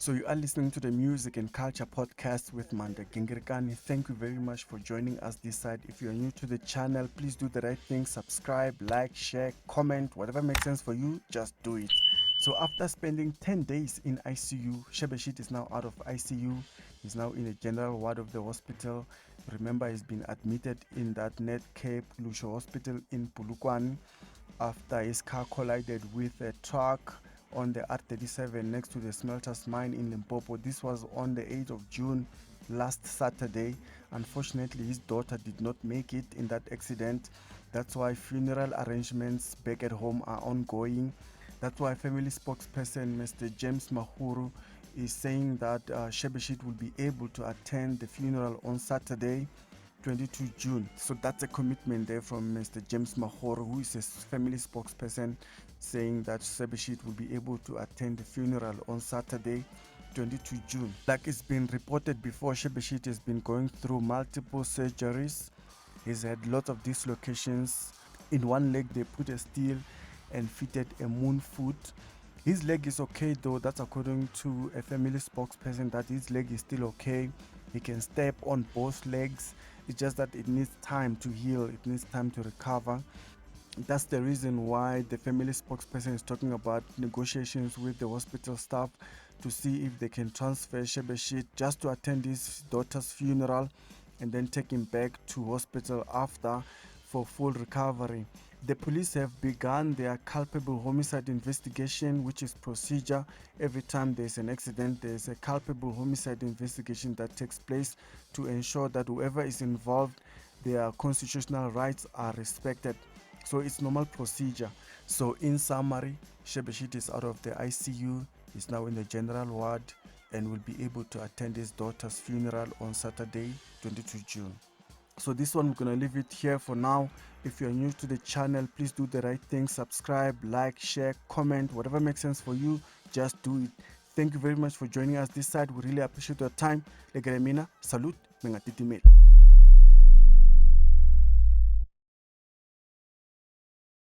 So you are listening to the Music and Culture Podcast with Mandla Gingirikani. Thank you very much for joining us this side. If you're new to the channel, please do the right thing. Subscribe, like, share, comment, whatever makes sense for you, just do it. So after spending 10 days in ICU, Shebeshkt is now out of ICU. He's now in a general ward of the hospital. Remember, he's been admitted in that Net Cape Lusho Hospital in Polokwane after his car collided with a truck on the R37 next to the smelters mine in Limpopo. This was on the 8th of June, last Saturday. Unfortunately, his daughter did not make it in that accident. That's why funeral arrangements back at home are ongoing. That's why family spokesperson Mr. James Mahuru is saying that Shebeshkt will be able to attend the funeral on Saturday, 22 June. So that's a commitment there from Mr. James Mahoro, who is a family spokesperson, saying that Shebeshkt will be able to attend the funeral on Saturday, 22 June. Like it's been reported before, Shebeshkt has been going through multiple surgeries. He's had lots of dislocations. In one leg, they put a steel and fitted a moon foot. His leg is okay though. That's according to a family spokesperson, that his leg is still okay. He can step on both legs. It's just that it needs time to heal. It needs time to recover. That's the reason why the family spokesperson is talking about negotiations with the hospital staff to see if they can transfer Shebeshkt just to attend his daughter's funeral and then take him back to hospital after for full recovery. The police have begun their culpable homicide investigation, which is procedure. Every time there's an accident, there's a culpable homicide investigation that takes place to ensure that whoever is involved, their constitutional rights are respected. So it's normal procedure. So in summary, Shebeshkt is out of the ICU, is now in the general ward, and will be able to attend his daughter's funeral on Saturday, 22 June. So this one, we're going to leave it here for now. If you're new to the channel, please do the right thing. Subscribe, like, share, comment, whatever makes sense for you, just do it. Thank you very much for joining us this side. We really appreciate your time. Legremina, salute, mengatiti